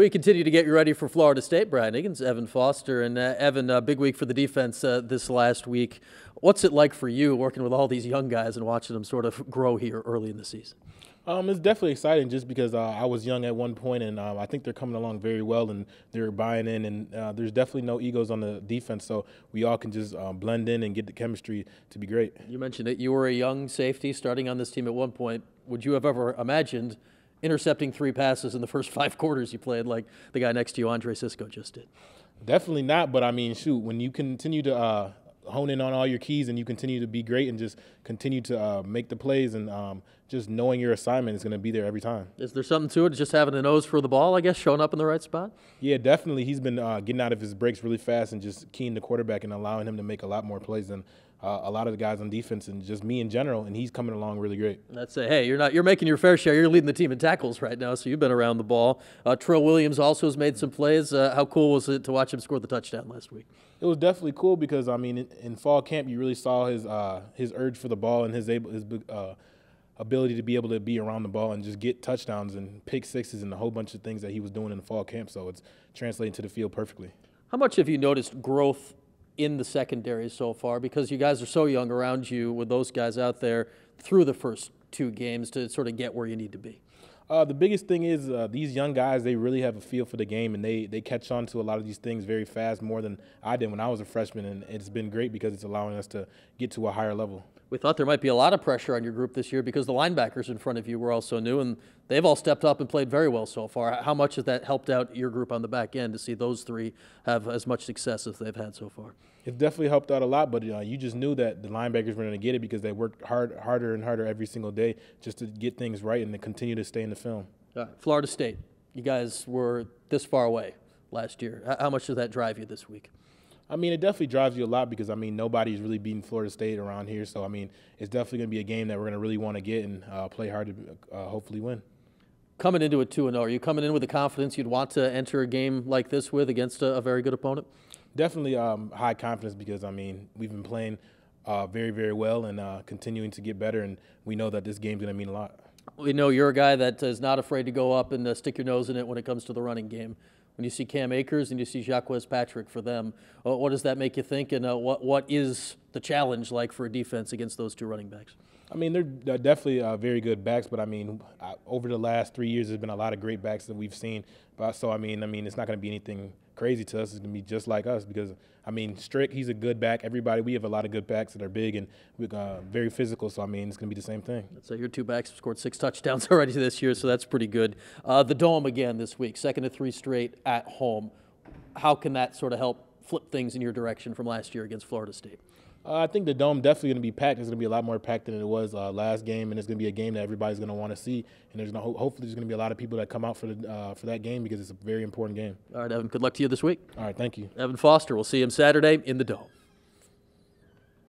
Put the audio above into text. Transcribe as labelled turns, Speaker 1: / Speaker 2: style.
Speaker 1: We continue to get you ready for Florida State. Brian Higgins, Evan Foster, and Evan, big week for the defense this last week. What's it like for you working with all these young guys and watching them sort of grow here early in the season?
Speaker 2: It's definitely exciting just because I was young at one point, and I think they're coming along very well, and they're buying in, and there's definitely no egos on the defense, so we all can just blend in and get the chemistry to be great.
Speaker 1: You mentioned it. You were a young safety starting on this team at one point. Would you have ever imagined intercepting 3 passes in the first 5 quarters you played like the guy next to you, Andre Cisco, just did?
Speaker 2: Definitely not, but I mean, shoot, when you continue to hone in on all your keys and you continue to be great and just continue to make the plays and just knowing your assignment is going to be there every time.
Speaker 1: Is there something to it, just having a nose for the ball, I guess, showing up in the right spot?
Speaker 2: Yeah, definitely. He's been getting out of his breaks really fast and just keying the quarterback and allowing him to make a lot more plays than a lot of the guys on defense and just me in general, and he's coming along really great.
Speaker 1: That's hey, you're making your fair share. You're leading the team in tackles right now, so you've been around the ball. Trill Williams also has made some plays. How cool was it to watch him score the touchdown last week?
Speaker 2: It was definitely cool because, I mean, in fall camp you really saw his urge for the ball and his ability to be able to be around the ball and just get touchdowns and pick sixes and a whole bunch of things that he was doing in the fall camp, so it's translating to the field perfectly.
Speaker 1: How much have you noticed growth in the secondary so far, because you guys are so young around you with those guys out there through the first 2 games to sort of get where you need to be?
Speaker 2: The biggest thing is these young guys, they really have a feel for the game, and they catch on to a lot of these things very fast, more than I did when I was a freshman, and it's been great because it's allowing us to get to a higher level.
Speaker 1: We thought there might be a lot of pressure on your group this year because the linebackers in front of you were also new, and they've all stepped up and played very well so far. How much has that helped out your group on the back end to see those 3 have as much success as they've had so far?
Speaker 2: It's definitely helped out a lot, but you just knew that the linebackers were going to get it because they worked harder and harder every single day just to get things right and to continue to stay in the film.
Speaker 1: Florida State, you guys were this far away last year. How much does that drive you this week?
Speaker 2: I mean, it definitely drives you a lot because, I mean, nobody's really beaten Florida State around here. So, I mean, it's definitely going to be a game that we're going to really want to get and play hard to hopefully win.
Speaker 1: Coming into it 2-0, are you coming in with the confidence you'd want to enter a game like this with against a very good opponent?
Speaker 2: Definitely high confidence because, I mean, we've been playing very, very well and continuing to get better, and we know that this game's going to mean a lot.
Speaker 1: We know you're a guy that is not afraid to go up and stick your nose in it when it comes to the running game. When you see Cam Akers and you see Jacques Patrick for them, what does that make you think, and what is the challenge like for a defense against those 2 running backs?
Speaker 2: I mean, they're definitely very good backs, but I mean, over the last 3 years, there's been a lot of great backs that we've seen. But so I mean, it's not going to be anything crazy to us. It's going to be just like us because I mean, Strick, he's a good back. We have a lot of good backs that are big and very physical. So I mean, it's going to be the same thing.
Speaker 1: So your 2 backs have scored 6 touchdowns already this year, so that's pretty good. The Dome again this week, 2nd of 3 straight at home. How can that sort of help flip things in your direction from last year against Florida State?
Speaker 2: I think the Dome definitely going to be packed. It's going to be a lot more packed than it was last game, and it's going to be a game that everybody's going to want to see. And hopefully there's going to be a lot of people that come out for that game because it's a very important game.
Speaker 1: All right, Evan, good luck to you this week.
Speaker 2: All right, thank you.
Speaker 1: Evan Foster, we'll see him Saturday in the Dome.